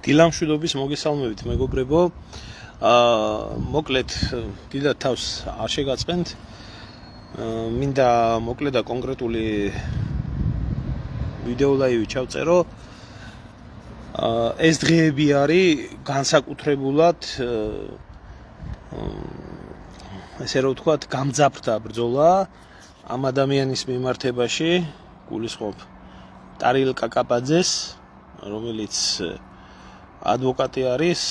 დილამშვიდობის მოგესალმებით მეგობრებო. მოკლედ დიდად თავს არ შეგაწყენთ. მინდა მოკლედ და კონკრეტული ვიდეო ლაივი ჩავწერო. ეს დღეები არის განსაკუთრებულად ესე რომ ვთქვათ, გამძაფრდა ბრძოლა ამ ადამიანის მიმართებაში, გულისხმობ ტარიელ კაკაბაძეს, რომელიც ადვოკატი არის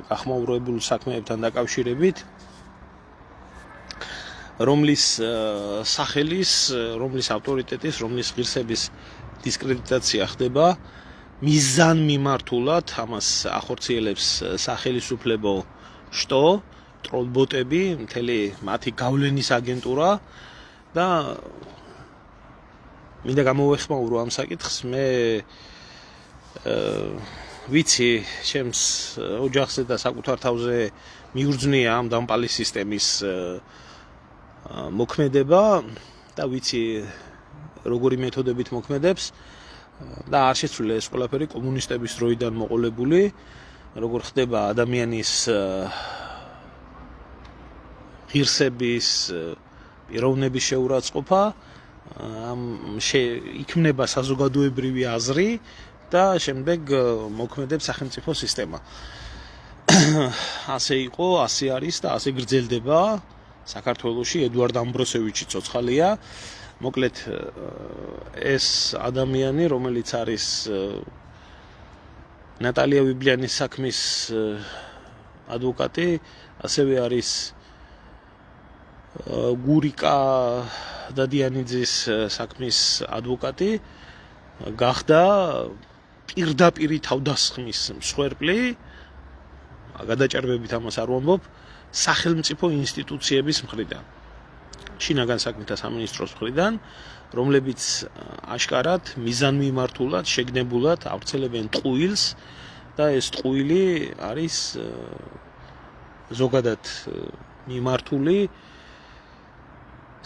გახმაურებულ საქმეებთან დაკავშირებით, რომლის სახელის, რომლის ავტორიტეტის, რომლის ღირსების დისკრედიტაცია ხდება მიზანმიმართულად, ამას ახორციელებს სახელისუფლებო შტო, ტროლბოტები, მთელი მათი გავლენის აგენტურა და მინდა გამოვეხმაურო ამ საკითხს. მე ვიცი, ჩემს ოჯახზე და საკუთარ თავზე მიუძვნია ამ დამპალი სისტემის მოქმედება და ვიცი როგორი მეთოდებით მოქმედებს და არ შეცვლილა ეს ყველაფერი კომუნისტების დროიდან მოყოლებული, როგორ ხდება ადამიანის ღირსების, პიროვნების შეურაცხყოფა, იქმნება საზოგადოებრივი აზრი და შემდეგ მოქმედებს სახელმწიფო სისტემა. ასე იყო, ასე არის და ასე გრძელდება საქართველოში. ედუარდ ამბროსევიჩი ცოცხალია. მოკლედ ეს ადამიანი, რომელიც არის ნატალია ვიბლიანის საქმის ადვოკატი, ასევე არის გურიკა დადიანიძის საქმის ადვოკატი, გახდა პირდაპირი თავდასხმის მსხვერპლი, გადაჭარბებით ამას არ ვამბობ, სახელმწიფო ინსტიტუციების მხრიდან, შინაგან საქმეთა სამინისტროს მხრიდან, რომლებიც აშკარად მიზანმიმართულად, შეგნებულად ავრცელებენ ტყუილს და ეს ტყუილი არის ზოგადად მიმართული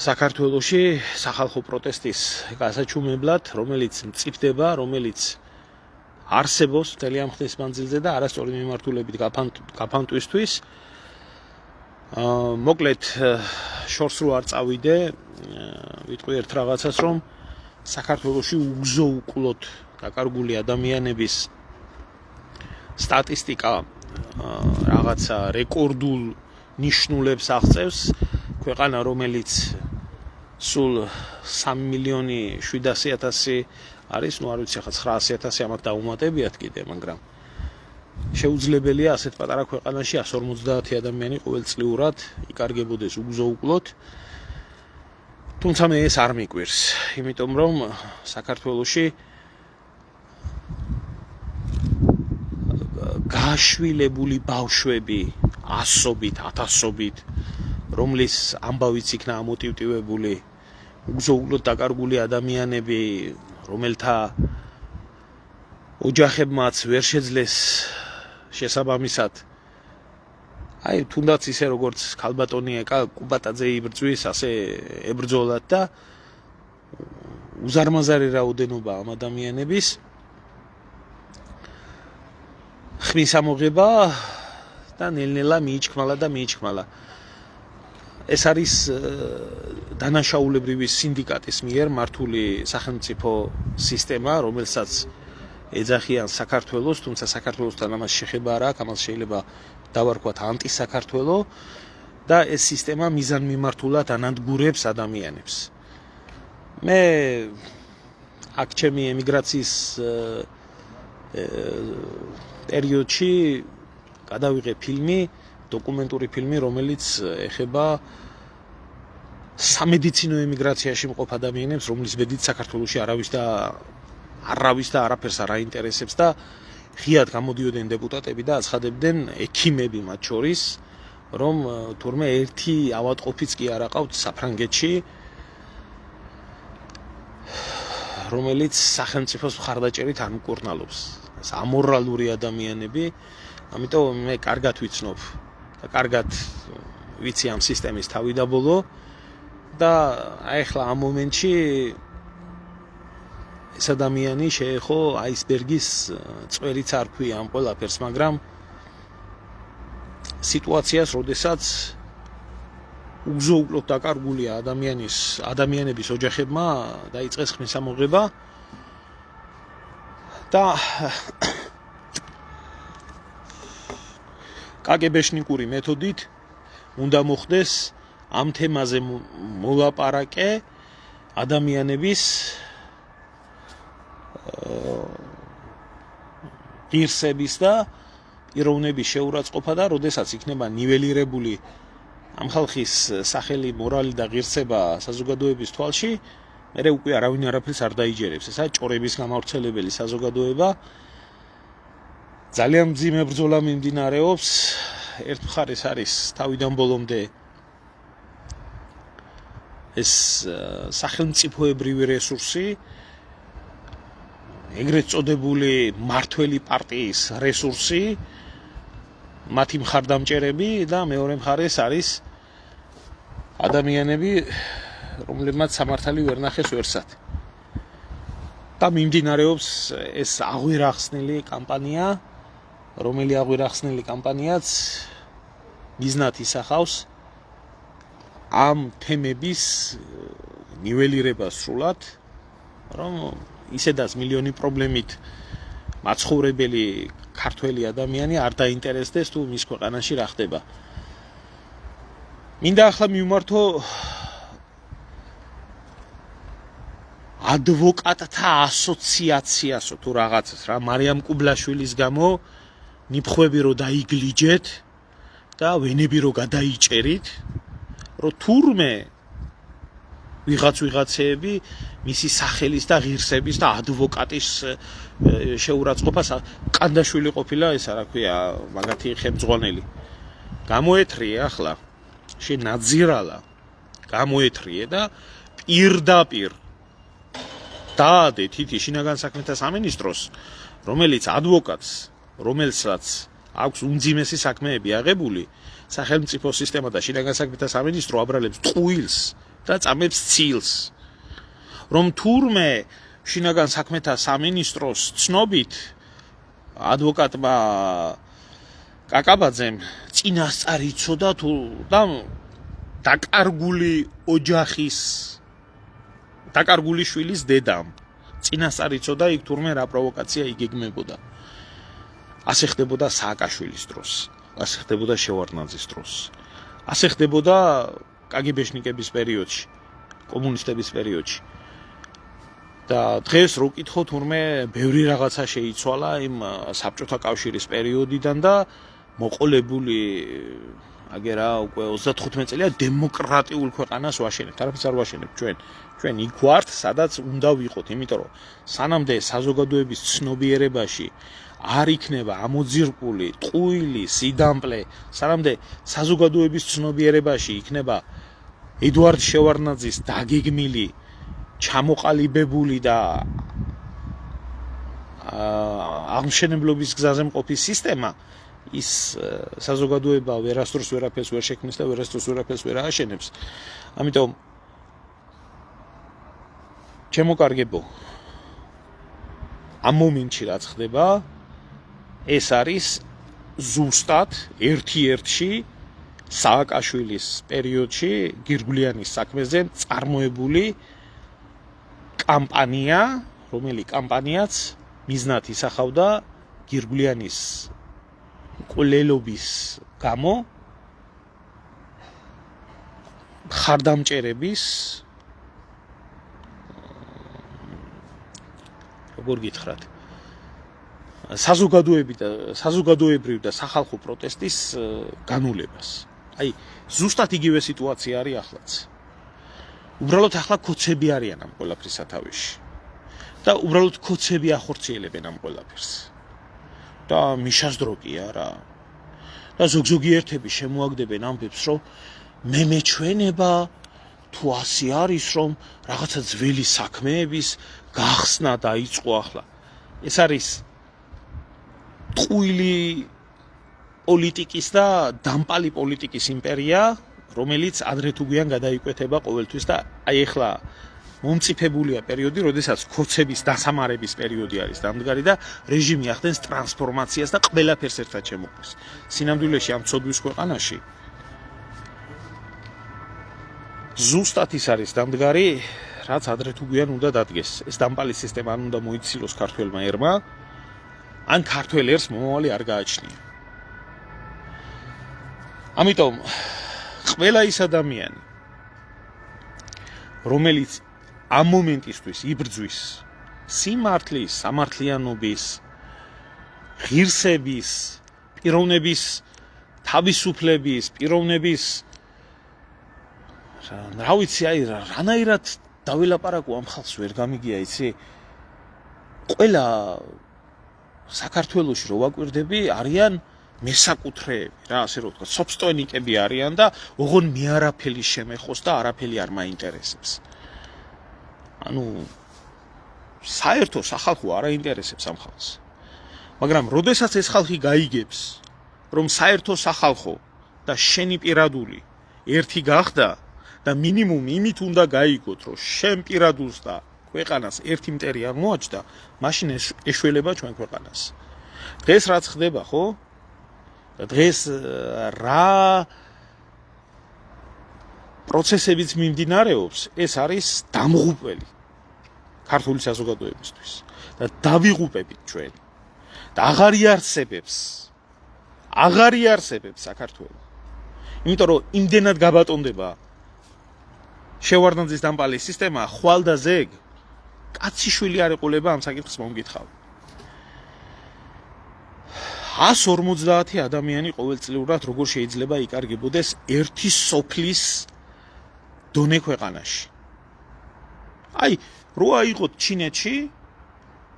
საქართველოში სახალხო პროტესტის გასაჩუმებლად, რომელიც მწიფდება, რომელიც არსებობს მთელი ამ ხნის მანძილზე და არასწორი მიმართულებით გაფანტვისთვის. მოკლედ შორს რო არ წავიდე, ვიტყვი ერთ რაღაცას, რომ საქართველოში უგზო-უკლოდ დაკარგული ადამიანების სტატისტიკა რაღაცა რეკორდულ ნიშნულებს აღწევს. ქვეყანა, რომელიც სულ 3,700,000 არის, არ ვიცი, ახლა 900,000 ამათ დაუმატებიათ კიდე, მაგრამ შეუძლებელია ასეთ პატარა ქვეყანაში 150 ადამიანი ყოველწლიურად იკარგებოდეს უგზო-უკლოდ. თუმცა მე ეს არ მიკვირს, იმიტომ რომ საქართველოში გაშვილებული ბავშვები ასობით, ათასობით, რომლის ამბავიც იქნა ამოტივტივებული, უგზო-უკლოდ დაკარგული ადამიანები, რომელთა ოჯახებმაც ვერ შეძლეს შესაბამისად, თუნდაც ისე როგორც ქალბატონი კუბატაძე იბრძვის, ასე ებრძოლათ და უზარმაზარი რაოდენობა ამ ადამიანების ხმის ამოღება და ნელ-ნელა მიიჩქმალა. ეს არის დანაშაულებრივი სინდიკატის მიერ მართული სახელმწიფო სისტემა, რომელსაც ეძახიან საქართველოს, თუმცა საქართველოსთან ამას შეხება არ აქვს, ამას შეიძლება დავარქვათ ანტისაქართველო და ეს სისტემა მიზანმიმართულად ანადგურებს ადამიანებს. მე აქ ჩემი ემიგრაციის პერიოდში გადავიღე ფილმი, დოკუმენტური ფილმი, რომელიც ეხება სამედიცინო ემიგრაციაში მყოფ ადამიანებს, რომლის ბედით საქართველოში არავის და არაფერს არ აინტერესებს და ღიად გამოდიოდნენ დეპუტატები და აცხადებდნენ, ექიმები მათ შორის, რომ თურმე ერთი ავადმყოფიც კი არ აყავთ საფრანგეთში, რომელიც სახელმწიფოს მხარდაჭერით არ მკურნალობს. ეს ამორალური ადამიანები, ამიტომ მე კარგად ვიცნობ და კარგად ვიცი ამ სისტემის თავი და ბოლო და ახლა ამ მომენტში ეს ადამიანი შეეხო აისბერგის წვერიც არ ქვია ამ ყველაფერს, მაგრამ სიტუაციას, როდესაც უგზო-უკლოდ დაკარგულია ადამიანების ოჯახებმა დაიწყეს ხმისამოღება და კაგებეშნიკური მეთოდით უნდა მოხდეს ამ თემაზე მოლაპარაკე ადამიანების ღირსების და პიროვნების შეურაცხყოფა და როდესაც იქნება ნიველირებული ამ ხალხის სახელი, მორალი და ღირსება საზოგადოების თვალში, მერე უკვე არავინ არაფერს არ დაიჯერებს. ესაა ჭორების გამავრცელებელი საზოგადოება. ძალიან მძიმე ბრძოლა მიმდინარეობს. ერთ მხარეს არის თავიდან ბოლომდე ეს სახელმწიფოებრივი რესურსი, ეგრეთ წოდებული მართველი პარტიის რესურსი, მათი მხარდამჭერები და მეორე მხარეს არის ადამიანები, რომლებმაც სამართალი ვერ ნახეს ვერსად. და მიმდინარეობს ეს აღვირახსნილი კამპანია, რომელი აღვირახსნილი კამპანიაც მიზნად ისახავს ამ თემების ნიველირებას სრულად, რომ ისედაც მილიონი პრობლემით მაცხოვრებელი ქართველი ადამიანი არ დაინტერესდეს თუ მის ქვეყანაში რა ხდება. მინდა ახლა მივმართო ადვოკატთა ასოციაციასო თუ რაღაცას რა, მარიამ კუბლაშვილის გამო ნიფხვები რო დაიგლიჯეთ და ვენები რო გადაიჭერით, რომ თურმე ვიღაცეები მისი სახელის და ღირსების და ადვოკატის შეურაცხყოფას კანდაშვილი ყოფილა, ესა რა ქვია, მაგათი ხელმძღვანელი. გამოეთრიე ახლა, შენაძირალა, გამოეთრიე და პირდაპირ დაადე თითი შინაგან საქმეთა სამინისტროს, რომელიც ადვოკატს, რომელსაც აქვს უმძიმესი საქმეები აღებული, სახელმწიფო სისტემა და შინაგან საქმეთა სამინისტრო აბრალებს ტყუილს და წამებს ცილს, რომ თურმე შინაგან საქმეთა სამინისტროს ცნობით ადვოკატმა კაკაბაძემ წინასწარ იცოდა თუ და დაკარგული ოჯახის დაკარგული შვილის დედამ წინასწარ იცოდა იქ თურმე რა პროვოკაცია იგეგმებოდა. ასე ხდებოდა სააკაშვილის დროს, ასე ხდებოდა შევარდნაძის დროს, ასე ხდებოდა კაგებეშნიკების პერიოდში, კომუნისტების პერიოდში. და დღეს რო ვკითხო, თურმე ბევრი რაღაცა შეიცვალა იმ საბჭოთა კავშირის პერიოდიდან და მოყოლებული აგერა უკვე 35 წელია დემოკრატიულ ქვეყანას ვაშენებთ. არაფერს არ ვაშენებთ ჩვენ იქ ვართ, სადაც უნდა ვიყოთ, იმიტომ რომ სანამდე საზოგადოების ცნობიერებაში არ იქნება ამოძირკული ტყუილი, სიდამპლე, სანამდე საზოგადოების ცნობიერებაში იქნება ედუარდ შევარდნაძის დაგეგმილი, ჩამოყალიბებული და აღმშენებლობის გზაზე მყოფი სისტემა, ის საზოგადოება ვერასდროს ვერაფერს ვერ შექმნის და ვერასდროს ვერაფერს ვერ ააშენებს. ამიტომ ჩემო კარგებო, ამ მომენტში რაც ხდება, ეს არის ზუსტად ერთ-ერთში სააკაშვილის პერიოდში გირგვლიანის საქმეზე წარმოებული კამპანია, რომელი კამპანიაც მიზნად ისახავდა გირგვლიანის კვლელობის გამო ხარდამჭერების, როგორ გითხრათ, საზოგადოებრივ და სახალხო პროტესტის განულებას. აი, ზუსტად იგივე სიტუაცია არის ახლაც. უბრალოდ ახლა კოცები არიან ამ ყველაფრის სათავეში. და უბრალოდ კოცები ახორციელებენ ამ ყველაფერს. და მიშასდრო კი არა. და ზოგ-ზოგი ერთები შემოაგდებენ ამბებს, რომ მე მეჩვენება თუ ასე არის, რომ რაღაცა ძველი საქმეების გახსნა დაიწყო ახლა. ეს არის ტყუილი პოლიტიკის და დამპალი პოლიტიკის იმპერია, რომელიც ადრე თუ გვიან გადაიკვეთება ყოველთვის და აი ახლა მომწიფებულია პერიოდი, როდესაც ქოცების დასამარების პერიოდი არის დამდგარი და რეჟიმი ახდენს ტრანსფორმაციას და ყველაფერს ერთად შემოყვეს. სინამდვილეში ამ ცოდვის ქვეყანაში ზუსტად ის არის დამდგარი, რაც ადრე თუ გვიან უნდა დადგეს. ეს დამპალი სისტემა ან უნდა მოიცილოს ქართველმა ერმა, ან ქართველ ერს მომავალი არ გააჩნია. ამიტომ ყველა ის ადამიანი, რომელიც ამ მომენტისთვის იბრძვის სიმართლის, სამართლიანობის, ღირსების, პიროვნების თავისუფლების, პიროვნების რა ვიცი, აი რანაირად დავილაპარაკო ამ ხალხს ვერ გამიგია, იცი? ყველა საქართველოში რო ვაკვირდები, არიან მესაკუთრეები, რა ასე რომ ვთქვა, სოფსტონიკები არიან და ოღონ მე არაფერი შემეხოს და არაფერი არ მაინტერესებს. ანუ საერთო სახალხო არ აინტერესებს ამ ხალხს. მაგრამ როდესაც ეს ხალხი გაიგებს, რომ საერთო სახალხო და შენი პირადული ერთი გახდა და მინიმუმ იმით უნდა გაიგოთ, რომ შენ პირადულს და ქვეყანას ერთი მტერი არ მოაჭდა, მაშინ ეშველება ჩვენ ქვეყანას. დღეს რაც ხდება, ხო? და დღეს რა პროცესებიც მიმდინარეობს, ეს არის დამღუპველი ქართული საზოგადოებისთვის და დავიღუპებით ჩვენ და აღარ იარსებებს საქართველო. იმიტომ რომ იმდენად გაბატონდება შევარდნაძის დამპალი სისტემა, ხვალ და ზეგ კაციშვილი არ ეყოლება ამ საკითხს მომგითხავ. 150 ადამიანი ყოველწლიურად როგორ შეიძლება იკარგებოდეს ერთი სოფლის დონე ქვეყანაში. აი, რო აიღოთ ჩინეთში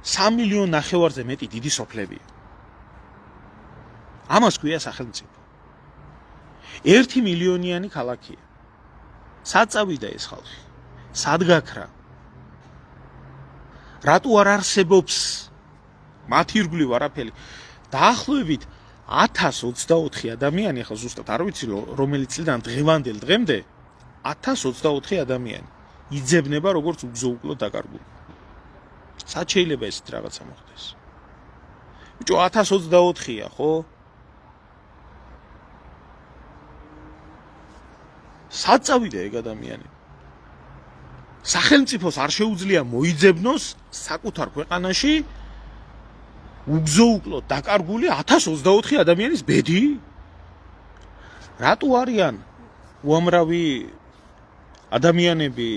3,5 მილიონზე მეტი დიდი სოფლებია. ამას ქვია სახელმწიფო. 1 მილიონიანი ქალაქია. სად წავიდა ეს ხალხი? სად გაქრა? რატო არ არსებობს მათი ირგვლივ არაფერი? დაახლოებით 1024 ადამიანი, ახლა ზუსტად არ ვიცი რომელი წლიდან დღევანდელ დღემდე 1024 ადამიანი იძებნება როგორც უგზო-უკლო დაკარგული. სად შეიძლება ესეთ რაღაცა მოხდეს? ბიჭო 1024-ია, ხო? სად წავიდა ეგ ადამიანი? სახელმწიფოს არ შეუძლია მოიძებნოს საკუთარ ქვეყანაში უგზო-უკლო დაკარგული 1024 ადამიანის ბედი? რატო არიან უამრავი ადამიანები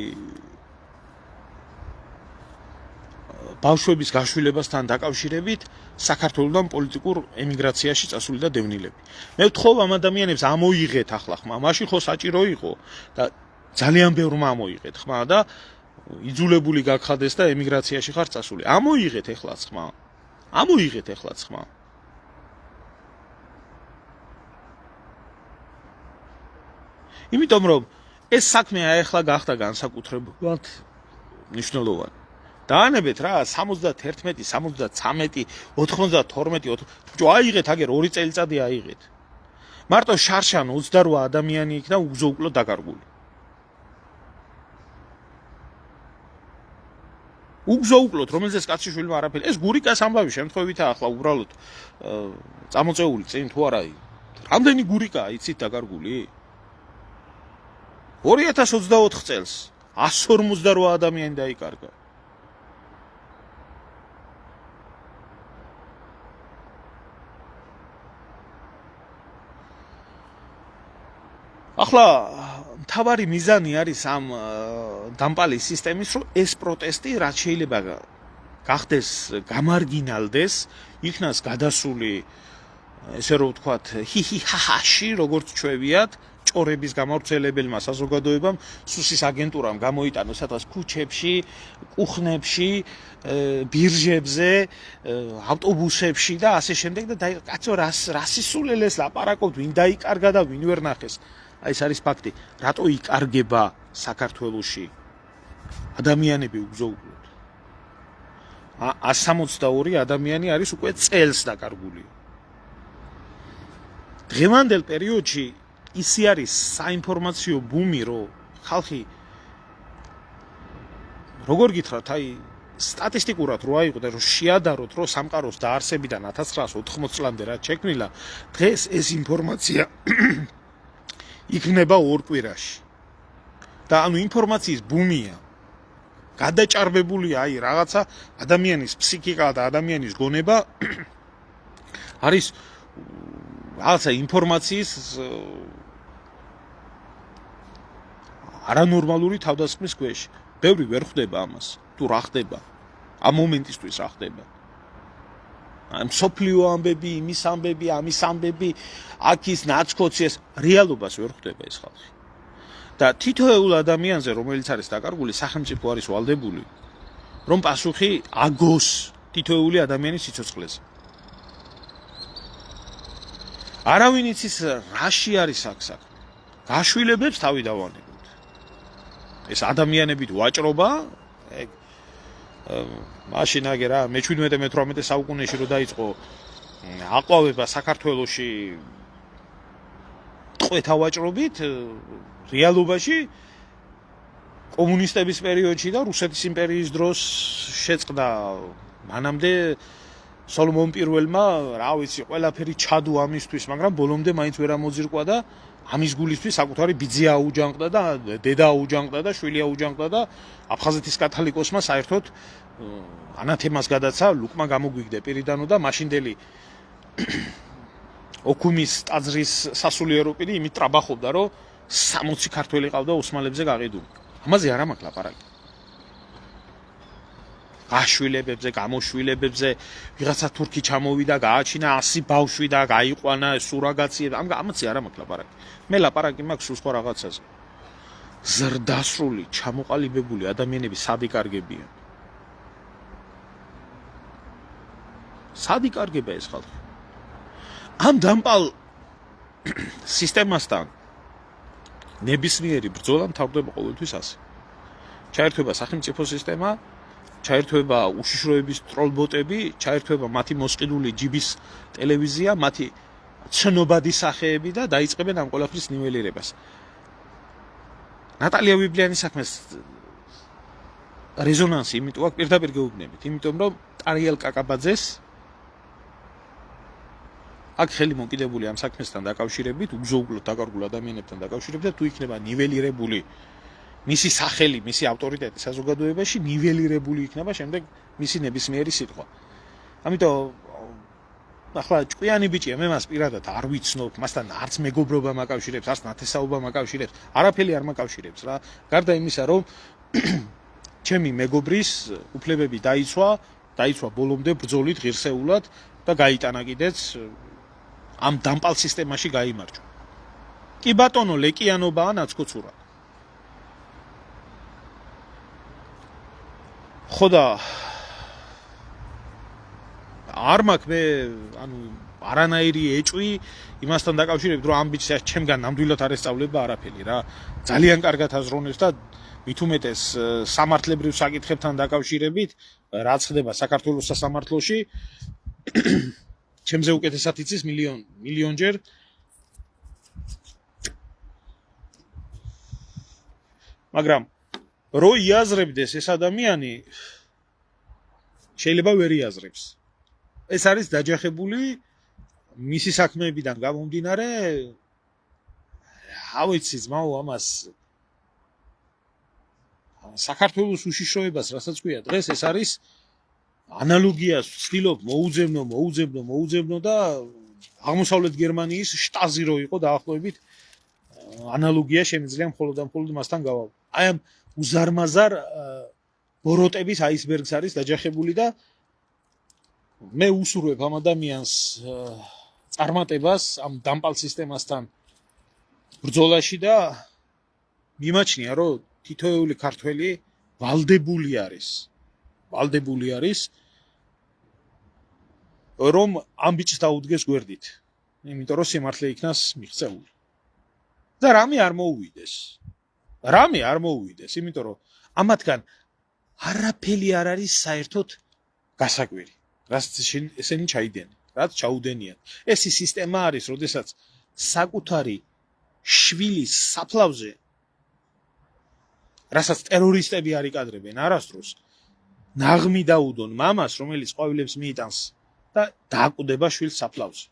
ბავშვების გაშვილებასთან დაკავშირებით საქართველოსთან პოლიტიკურ ემიგრაციაში წასული და დევნილები? მე ვთხოვ ამ ადამიანებს ამოიღეთ ახლა ხმა, მაშინ ხო საჭირო იყო და ძალიან ბევრმა ამოიღეთ ხმა და იძულებული გაგხადეს და ემიგრაციაში ხარ წასული. ამოიღეთ ეხლაც ხმა. ამოიღეთ ეხლაც ხმა. იმიტომ რომ ეს საქმე ახლა გახდა განსაკუთრებულად მნიშვნელოვანი. დაანებეთ რა 71, 73, 92, ბიჭო აიღეთ აგერ 2 წელიწადი აიღეთ. მარტო შარშან 28 ადამიანი იქნა უგზო-უკლო დაკარგული. უგზო-უკლოდ, რომელზეც კაციშვილმა არაფერი. ეს გურიკას ამბავი შემთხვევითაა ახლა უბრალოდ წამოწეული წინ თუ არა. რამდენი გურიკაა იცით დაკარგული? 2024 წელს 158 ადამიანი დაიკარგა. ახლა მთავარი მიზანი არის ამ დამპალი სისტემის, რომ ეს პროტესტი რაც შეიძლება გახდეს გამარგინალდეს, იქნას გადასული ესე რომ ვთქვათ ჰიჰიჰაჰაში, როგორც ჩვევიათ, ჭორების გამავრცელებელმა საზოგადოებამ, სუსის აგენტურამ გამოიტანო სადღაც ქუჩებში, კუხნებში, ბირჟებზე, ავტობუსებში და ასე შემდეგ და კაცო რას ისულელეს ლაპარაკობთ, ვინ დაიკარგა და ვინ ვერ ნახეს. აი ეს არის ფაქტი. რატო იკარგება საქართველოში ადამიანები უგზო-უკლოდ? 162 ადამიანი არის უკვე წელს დაკარგული. დღევანდელ პერიოდში ისი არის საინფორმაციო ბუმი, რომ ხალხი როგორ გითხრათ, აი სტატისტიკურად რო აიღოთ, რომ შეადაროთ, რომ სამყაროს დაარსებიდან 1980 წლამდე რაც შექმნილა, დღეს ეს ინფორმაცია იქნება 2 კვირაში. და ანუ ინფორმაციის ბუმია. გადაჭარბებულია აი რაღაცა ადამიანის ფსიქიკა და ადამიანის გონება არის რაღაცა ინფორმაციის არანორმალური თავდასხმის ქვეშ. ბევრი ვერ ხვდება ამას. თუ რა ხდება? ამ მომენტისთვის რა ხდება? ამ სოფლიო ამბები, იმის ამბები, ამის ამბები, აქის ნაცკოცი ეს რეალობას ვერ ხვდება ეს ხალხი. და თითოეულ ადამიანზე, რომელიც არის დაკარგული, სახელმწიფო არის ვალდებული, რომ პასუხი აგოს თითოეული ადამიანის სიცოცხლეზე. არავინ იცის რაში არის აქ საქმე. გაშვილებებს თავი დავანებოთ. ეს ადამიანებით ვაჭრობა, ეგ მაშინ აგე რა, მე-17-18 საუკუნეში რო დაიწყო აყვავება საქართველოში ტყვეთა ვაჭრობით, რეალობაში კომუნისტების პერიოდში და რუსეთის იმპერიის დროს შეწყდა მანამდე სოლომონ პირველმა, რა ვიცი, ყველაფერი ჩადო ამისთვის, მაგრამ ბოლომდე მაინც ვერ ამოძირყვა და ამის გულისთვის საკუთარი ბიძი აუჯანყდა და დედა აუჯანყდა და შვილი აუჯანყდა და აფხაზეთის კათოლიკოსმა საერთოდ ანათემას გადაცა, ლუკმა გამოგვიგდა პირიდანო და მაშინდელი ოქუმის ტაძრის სასულიერო პირი იმით ტრაბახობდა, რომ 60 ქართველი ყავდა ოსმალებზე გაყიდული. ამაზე არ ამაქვს ლაპარაკი. გაშვილებებზე, გამოშვილებებზე, ვიღაცა თურქი ჩამოვიდა, გააჩინა 100 ბავშვი და გაიყვანა სურაგაციები. ამაზე არ ამაქვს ლაპარაკი. მე ლაპარაკი მაქვს სულ სხვა რაღაცაზე. ზრდასრული, ჩამოყალიბებული ადამიანები სად იკარგებიან? სად იკარგება ეს ხალხი? ამ დამპალ სისტემასთან ნებისმიერი ბრძოლა მთავრდება ყოველთვის ასე. ჩაერთვება სახელმწიფო სისტემა, ჩაერთვება უშიშროების ტროლბოტები, ჩაერთვება მათი მოსყიდული ჯიბის ტელევიზია, მათი ცნობადი სახეები და დაიწყებენ ამ ყველაფრის ნიველირებას. ნატალია ვიბლიანის საქმეს რეზონანსი იმიტომ აქვს პირდაპირ გეუბნებით, იმიტომ რომ ტარიელ კაკაბაძეს აქ ხელი მოკიდებული ამ საქმესთან დაკავშირებით, უგზოუგლოდ დაკარგულ ადამიანებთან დაკავშირებით და თუ იქნება ნიველირებული მისი სახელი, მისი ავტორიტეტი საზოგადოებაში, ნიველირებული იქნება შემდეგ მისი ნებისმიერი სიტყვა. ამიტომ ახლა ჭკვიანი ბიჭია, მე მას პირადად არ ვიცნობ, მასთან არც მეგობრობა მაკავშირებს, არც ნათესაობა მაკავშირებს, არაფერი არ მაკავშირებს რა. გარდა იმისა, რომ ჩემი მეგობრის უფლებები დაიცვა ბოლომდე ბრძოლით ღირსეულად და გაიტანა კიდეც ამ დამპალ სისტემაში გაიმარჯვა. კი ბატონო, ლეკიანობაა ნაცკოცურა. ხო და არ მაქვს მე, ანუ არანაირი ეჭვი იმასთან დაკავშირებით, რომ ამ ბიჭს ჩემგან ნამდვილად არ ესწავლება არაფერი რა. ძალიან კარგად აზროვნებს და მით უმეტეს სამართლებრივ საკითხებთან დაკავშირებით, რაც ხდება საქართველოს სასამართლოში, ჩემზე უკეთესად იცის მილიონჯერ. მაგრამ რო იაზრებდეს ეს ადამიანი, შეიძლება ვერ იაზრებს. ეს არის დაჯახებული მისი საქმეებიდან გამომდინარე, რა ვიცი ძმაო, ამას საქართველოს უშიშროებას, რასაც ქვია დღეს, ეს არის ანალოგიას ვცდილობ მოუძებნო და აღმოსავლეთ გერმანიის შტაზი რო იყო დაახლოებით ანალოგია შემიძლია მხოლოდ მასთან გავავ. აი ამ უზარმაზარ ბოროტების აისბერგს არის დაჯახებული და მე უსურვებ ამ ადამიანს წარმატებას ამ დამპალ სისტემასთან ბრძოლაში და მიმაჩნია, რომ თითოეული ქართველი ვალდებული არის რომ ამ ბიჭს დაუდგეს გვერდით, იმიტომ რომ სიმართლე იქნას მიღწეული. და რამე არ მოუვიდეს, იმიტომ რომ ამათგან არაფერი არ არის საერთოდ გასაკვირი, რაც ესენი ჩაიდენენ, რაც ჩაუდენიან. ეს ის სისტემა არის, როდესაც საკუთარი შვილის საფლავზე რასაც ტერორისტები არიკადრებენ არასდროს, ნაღმი დაუდონ მამას, რომელიც ყვავილებს მიიტანს და დააკვდება შვილს საფლავზე.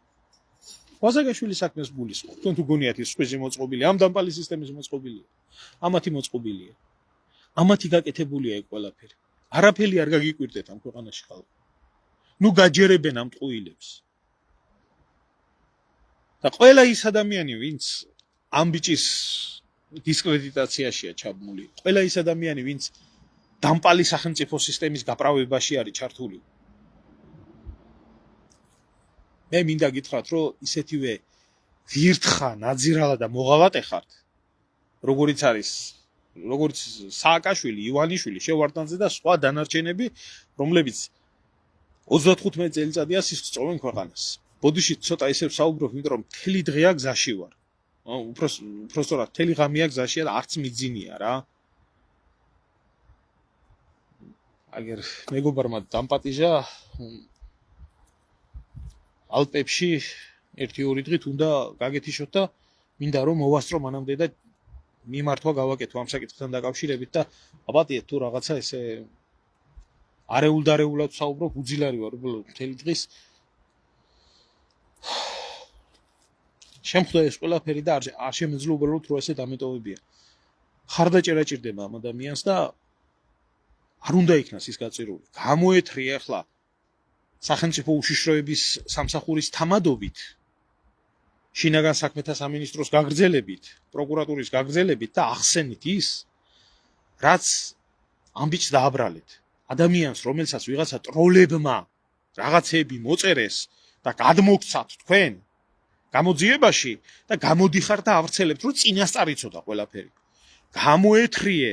ვაზაგაშვილის საქმეს გულისხმობ. თქვენ თუ გონიათ ის სხვისი მოწყობილია, ამ დამპალი სისტემის მოწყობილია. ამათი მოწყობილია. ამათი გაკეთებულია ეგ ყველაფერი. არაფერი არ გაგიკვირდეთ ამ ქვეყანაში ხალხი. ნუ გაჯერებენ ამ ტყუილებს. და ყველა ის ადამიანი, ვინც ამ ბიჭის დისკრედიტაციაშია ჩაბმული, ყველა ის ადამიანი, ვინც დამპალი სახელმწიფო სისტემის გაправებაში არის ჩართული. მე მინდა გითხრათ, რომ ისეთივე ვირთხა, ნაძირალა და მოღავატე ხართ, როგორიც არის, როგორც სააკაშვილი, ივანიშვილი, შევარდნაძე და სხვა დანარჩენები, რომლებიც 35 წელიწადია სისწოვენ ქვეყანას. ბოდიში ცოტა ისევ საუბრობ, იმიტომ რომ მთელი დღეა გზაში ვარ. უბრალოდ მთელი ღამეა გზაშია და არც მიძინია რა. აგერ მეგობარმა დამპატიჟა ალპებში 1-2 დღით უნდა გაგეთიშოთ და მინდა რომ მოვასწრო მანამდე და მიმართვა გავაკეთო ამ საკითხთან დაკავშირებით და აბატიეთ თუ რაღაცა ესე არეულ-დარეულად საუბრობ, უძილარი ვარ უბრალოდ მთელი დღის. შემხვდა ეს ყველაფერი და არ შემეძლო უბრალოდ რომ ესე დამეტოვებია. ხარდაჭერა ჭირდება ამ ადამიანს და არ უნდა იქნას ის გაწირული. გამოეთრია ახლა სახელმწიფო უშიშროების სამსახურის თამადობით, შინაგან საქმეთა სამინისტროს გაგრძელებით, პროკურატურის გაგრძელებით და ახსენით ის, რაც ამ ბიჭს დააბრალეთ. ადამიანს, რომელსაც ვიღაცა ტროლებმა რაღაცეები მოწერეს და გადმოგცათ თქვენ გამოძიებაში და გამოდიხარ და ავრცელებთ, რომ წინასწარ იცოდა ყველაფერი. გამოეთრიე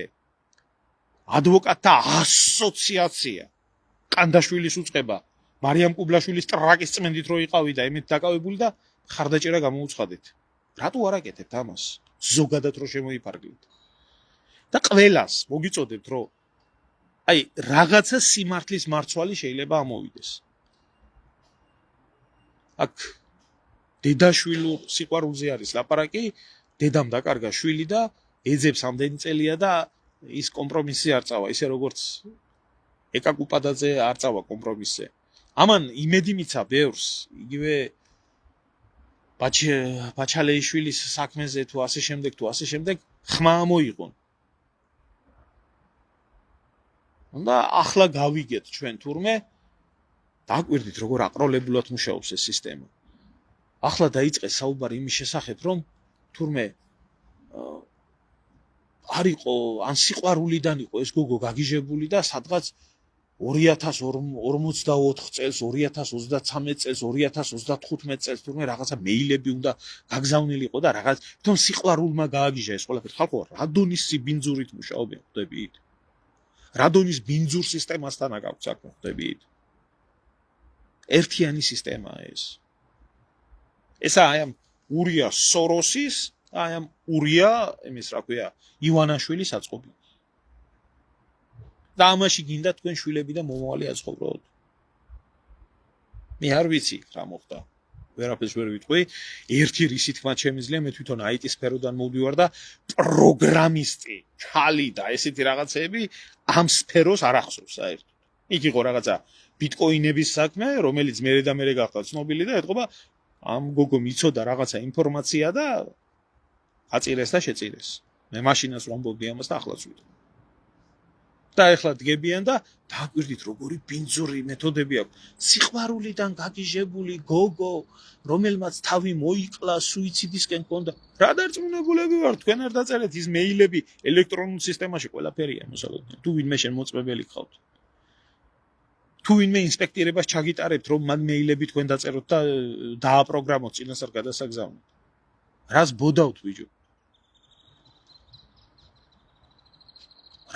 ადვოკატთა ასოციაცია, კანდაშვილის უწყება, მარიამ კუბლაშვილის ტრაკის წმენდით რო იყავი და ემეთ დაკავებული და ხარდაჭერა გამოუცხადეთ. რატო არ აკეთებთ ამას? ზოგადად რო შემოიფარგლეთ. და ყველას მოგიწოდებთ, რომ აი რაღაცა სიმართლის მარცვალი შეიძლება ამოვიდეს. აქ დედაშვილურ სიყვარულზე არის ლაპარაკი, დედამ დაკარგა შვილი და ეძებს ამდენი წელია და ის კომპრომისი არ წავა, ისე როგორც ეკაკუპადაძე არ წავა კომპრომისზე. ამან იმედი მიცა ბევრს, იგივე ბაჩალეიშვილის საქმეზე თუ ასე შემდეგ, ხმა მოიღონ. და ახლა გავიგეთ ჩვენ თურმე, დაგვირდით როგორ აყროლებულად მუშაობს ეს სისტემა. ახლა დაიწყეს საუბარი იმის შესახებ, რომ თურმე არ იყო, ან სიყვარულიდან იყო ეს გოგო გაგიჟებული და სადღაც 2044 წელს, 2033 წელს, 2035 წელს თურმე რაღაცა მეილები უნდა გაგზავნილიყო და რაღაც თვითონ სიყვარულმა გააგიჟა ეს ყველაფერი. ხალხო, რადონის ბინძურით მუშაობენ, ხვდებით? რადონის ბინძურ სისტემასთან აქვს საქმე, ხვდებით? ერთიანი სისტემაა ეს. ესა აი ამ ურია სოროსის, აი ამ ურია, იმის რა ქვია, ივანაშვილის აწყობი. და ამაში გინდა თქვენ შვილები და მომავალი აცხოვროთ. მე არ ვიცი რა მოხდა. ვერაფერს ვერ ვიტყვი. ერთი რისი თქმა შემიძლია, მე თვითონ IT სფეროდან მოვდივარ და პროგრამისტი, ჩალი და ესეთი რაღაცეები ამ სფეროს არ ახსოვს საერთოდ. იქ იყო რაღაცა ბიტკოინების საქმე, რომელიც მერე და მერე გახდა ცნობილი და ეთქობა ამ გოგო მიცოდა რაღაცა ინფორმაცია და აწირეს და შეწირეს. მე მაშინაც ვამბობდი ამას და ახლაც ვიტყვი. და ეხლა დგებიან და დაგვირდით როგორი ბინძური მეთოდები აქვს. სიყვარულიდან გაგიჟებული გოგო, რომელმაც თავი მოიკლა, სუიციდისკენ ჰქონდა. რა დარწმუნებულები ვარ, თქვენ არ დაწერეთ ის მეილები ელექტრონულ სისტემაში ყველაფერია მოსალოდნელი. თუ ვინმე შენ მოწმებელი გყავთ. თუ ვინმე ინსპექტირებას ჩაგიტარებთ, რომ მან მეილები თქვენ დაწეროთ და დააპროგრამოთ წინასწარ გადასაგზავნოთ. რას ბოდავთ ბიჭო?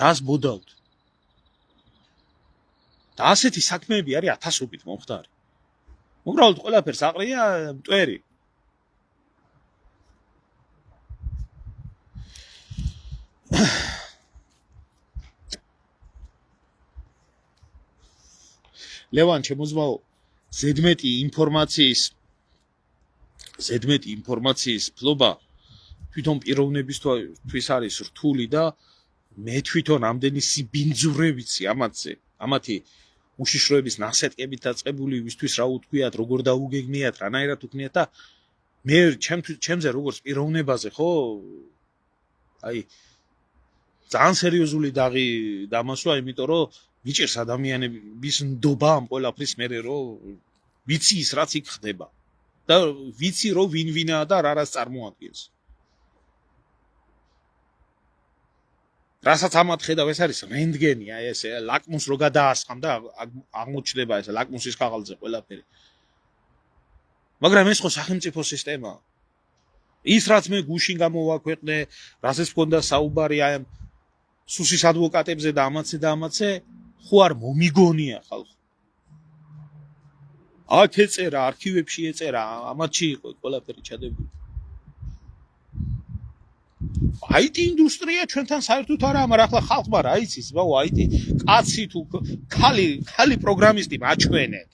რას ბოდავთ? და ასეთი საქმეები არის ათასობით მომხდარი. უბრალოდ ყველაფერს აყრია მტვერი. ლევან შემოძმაო, ზედმეტი ინფორმაციის ფლობა თვითონ პიროვნებისთვის არის რთული და მე თვითონ ამდენი სიბინძურე ვიცი ამათზე, ამათი უშიშროების ნახსეტკებით დაწყებული, ვისთვის რა უთქვიათ, როგორ დაუგეგმიათ, რანაირად უქნიათ და მე ჩემზე როგორც პიროვნებაზე, ხო? აი ძალიან სერიოზული დაღი დამასვა, იმიტომ რომ მიჭირს ადამიანების ნდობა ამ ყველაფრის მერე, რომ ვიცი ის რაც იქ ხდება და ვიცი რომ ვინ-ვინაა და რას წარმოადგენს. რასაც ამათ ხედავ ეს არის რენტგენი, აი ეს ლაკმუს რო გადაასხამ და აღმოჩნდება ეს ლაკმუსის ქაღალდზე ყველაფერი. მაგრამ ეს ხო სახელმწიფო სისტემაა. ის რაც მე გუშინ გამოვაქვეყნე, რასაც მქონდა საუბარი აი სუსის ადვოკატებზე და ამაცე, ხო არ მომიგონია ხალხო. აქ ეწერა, არქივებში ეწერა, ამათში იყო ყველაფერი ჩადებული. IT ინდუსტრია ჩვენთან საერთოდ არა, მაგრამ ახლა ხალხმა რა იცის, ბაო, IT კაცი თუ ხალი პროგრამისტი მაჩვენეთ.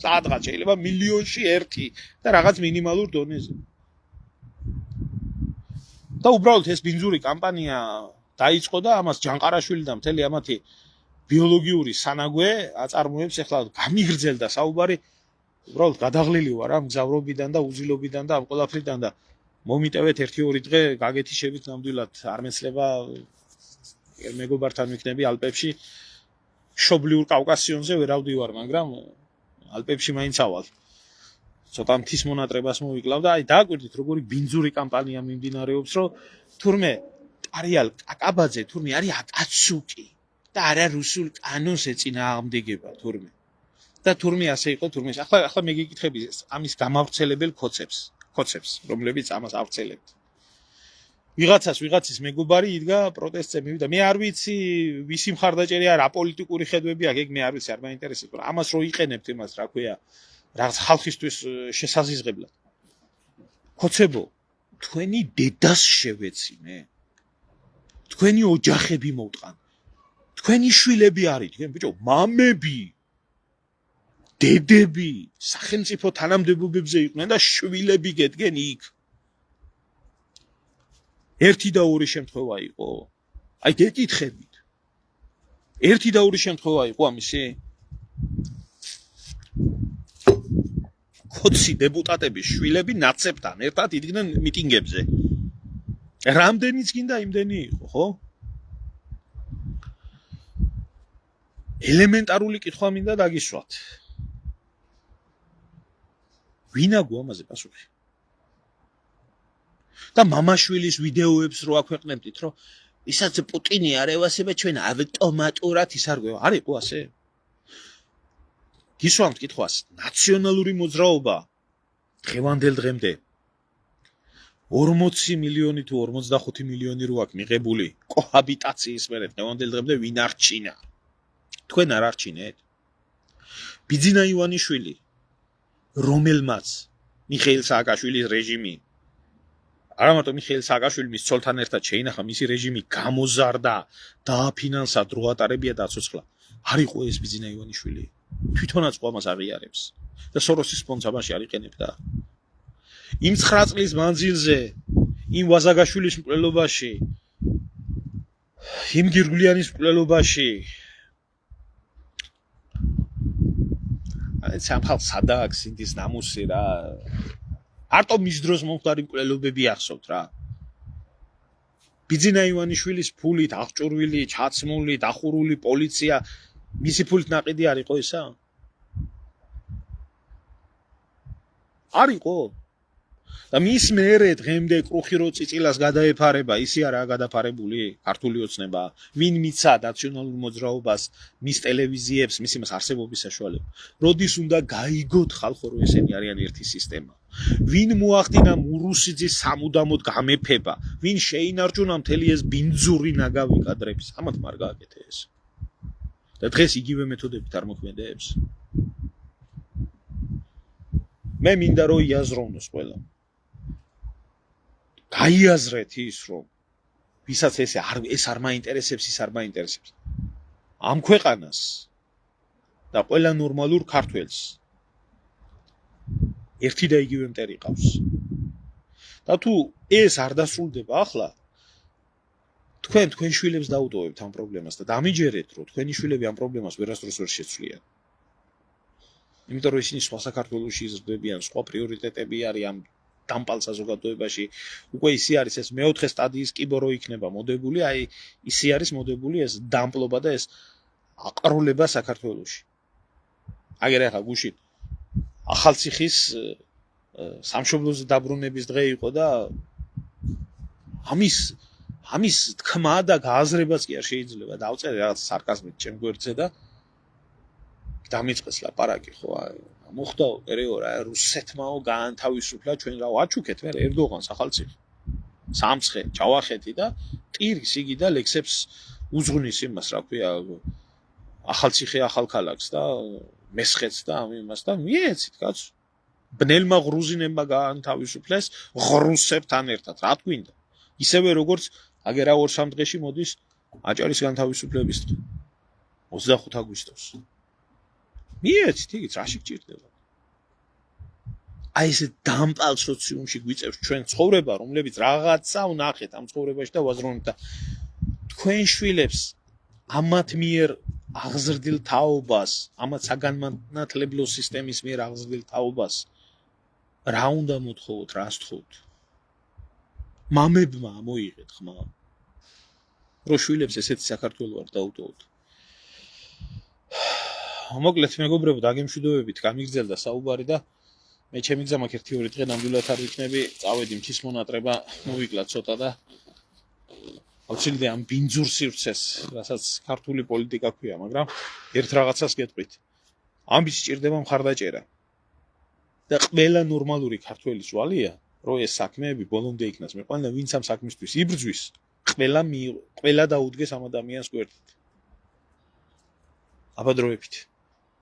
სადღაც შეიძლება მილიონში ერთი და რაღაც მინიმალურ დონეზე. და უბრალოდ ეს ბინძური კამპანია დაიწყო და ამას ჯანყარაშვილი და მთელი ამათი ბიოლოგიური სანაგვე აწარმოებს ახლა გამიგრძელდა საუბარი უბრალოდ გადაღლილი ვარ ამ გზავრობიდან და უძილობიდან და ამ ყველაფრიდან და მომიტევეთ 1-2 დღე გაგეთიშებით ნამდვილად არ მეცლება მეგობართან ვიქნები ალპებში შობლიურ კავკასიონზე ვერავდივარ მაგრამ ალპებში მაინც ავალ ცოტა მთის მონატრებას მოვიკლავ და აი დააკვირდით როგორი ბინძური კამპანია მიმდინარეობს რომ თურმე არიალ კაკაბაძე თურმე არის აკაცუკი და არა რუსულ კანონს ეწინააღმდეგება თურმე და თურმე ასე იყო თურმე ახლა მე გიკითხები ამის გამავრცელებელ კოცებს რომლებიც ამას ავრცელებთ ვიღაცის მეგობარი იდგა პროტესტზე მივიდა მე არ ვიცი ვისი მხარდაჭერი არა პოლიტიკური ხედვები აქ ეგ მე არ ვიცი არ მაინტერესებს მაგრამ ამას რო იყენებთ იმას რა ქვია რაღაც ხალხისთვის შესაზღებლად კოცებო თქვენი დედას შევეცინე თქვენი ოჯახები მოვტყან თქვენი შვილები არით ბიჭო მამები დედები სახელმწიფო თანამდებობებზე იყვნენ და შვილები გედგენ იქ ერთი და ორი შემთხვევა იყო აი გეკითხებით ერთი და ორი შემთხვევა იყო ამისი ხოცი დეპუტატების შვილები ნაცებთან ერთად იდგნენ მიტინგებზე რამდენიც გინდა იმდენი იყო ხო ელემენტარული კითხვა მინდა დაგისვათ ვინ აგო ამაზე პასუხი და მამაშვილის ვიდეოებს რო აქვეყნებდით რომ ისაც პუტინი არ ევასება ჩვენ ავტომატურად ისარგვევა არ იყო ასე გისვამთ კითხვას ნაციონალური მოძრაობა დღევანდელ დღემდე 40 მილიონი თუ 45 მილიონი რო აქვს მიღებული კოჰაბიტაციის მერე დღევანდელ დღემდე ვინ არჩინა თქვენ არ არჩინეთ ბიძინა ივანიშვილი რომელმაც მიხეილ სააკაშვილის რეჟიმი არა მარტო მიხეილ სააკაშვილის ცოლთან ერთად შეინახა მისი რეჟიმი გამოზარდა დააფინანსა დრო ატარებია და აცოცხლა არ იყო ეს ბიძინა ივანიშვილი თვითონაც ყომას აღიარებს და სოროსის სპონსორში არ იყენებდა იმ 9 წლის მანძილზე იმ ვაზაგაშვილის მკვლელობაში იმ გირგვლიანის მკვლელობაში აი სამხალ სადააქ სინდის ნამუსი რა არტო მის დროს მომხდარი მკვლელობები ახსოვთ რა ბიძინა ივანიშვილის ფულით აღჭურვილი ჩაცმული დახურული პოლიცია მისი ფულით ნაყიდი არ იყო ისა? არ იყო. და მის მერე დღემდე კრუხი რო წიწილას გადაეფარება, ისი არაა გადაფარებული ქართული ოცნება, ვინ მიცა ნაციონალურ მოძრაობას, მის ტელევიზიებს, მის იმას არსებობის საშუალება. როდის უნდა გაიგოთ ხალხო, რომ ესენი არიან ერთი სისტემა. ვინ მოახდინა მურუსიძის სამუდამოდ გამეფება, ვინ შეინარჩუნა მთელი ეს ბინძური ნაგავი კადრების, ამათ არ გააკეთე ეს. და დღეს იგივე მეთოდებით არ მოქმედებს. მე მინდა რომ იაზროვნოს ყველა. გაიაზრეთ ის რომ ვისაც ეს არ მაინტერესებს, ის არ მაინტერესებს. ამ ქვეყანას და ყველა ნორმალურ ქართველს ერთი და იგივე მტერი ყავს. და თუ ეს არ დასრულდება ახლა თქვენ შვილებს დაუტოვებთ ამ პრობლემას და დამიჯერეთ, რომ თქვენი შვილები ამ პრობლემას ვერასდროს ვერ შეცვლიან. იმიტომ რომ ისინი სხვა საქართველოში იზრდებიან, სხვა პრიორიტეტები არის ამ დამპალ საზოგადოებაში. უკვე ისე არის ეს მეოთხე სტადიის კიბორო იქნება მოდებული, აი ისე არის მოდებული ეს დამპლობა და ეს აყროლება საქართველოში. აგერ ახლა გუშინ ახალციხის სამშობლოზე დაბრუნების დღე იყო და ამის თქმა და გააზრებაც კი არ შეიძლება დავწერე რაღაც სარკაზმით ჩემ გვერდზე და დამიწყეს ლაპარაკი ხო მოხდა პერიოდი რუსეთმაო გაანთავისუფლა ჩვენ რა ვაჩუქეთ მე ერდოღანს ახალციხე სამცხე ჯავახეთი და ტირის იგი და ლექსებს უძღვნის იმას რა ქვია ახალციხე ახალქალაქს და მესხეთს და ამას და მიეცით კაცო ბნელმა გრუზინებმა გაანთავისუფლეს რუსებთან ერთად რა თქვინდა ისევე როგორც აგერა 2-3 დღეში მოდის აჭარის განთავისუფლების დღე 25 აგვისტოს მიეცით იგიც რაში გჭირდება აი ეს დამპალ სოციუმში გვიწევს ჩვენ ცხოვრება რომლებიც რაღაცა ვნახეთ ამ ცხოვრებაში და ვაზროვნებთ და თქვენ შვილებს ამათ მიერ აღზრდილ თაობას ამათ საგანმანათლებლო სისტემის მიერ აღზრდილ თაობას რა უნდა მოთხოვოთ რას თხოვთ მამებმა მოიღეთ ხმა რო შვილებს ესეთი საქართველო არ დაუტოვოთ მოკლედ მეგობრებო დაგემშვიდობებით გამიგრძელდა საუბარი და მე ჩემი გზა მაქვს 1-2 დღე ნამდვილად არ ვიქნები წავედი მთის მონატრება მოვიკლა ცოტა და ავცილდე ამ ბინძურ სივრცეს რასაც ქართული პოლიტიკა ქვია მაგრამ ერთ რაღაცას გეტყვით ამის სჭირდება მხარდაჭერა და ყველა ნორმალური ქართველის ვალია რომ ეს საქმეები ბოლომდე იქნას მეყვანა ვინც ამ საქმისთვის იბრძვის ყველა დაუდგეს ამ ადამიანს გვერდით აბადროებით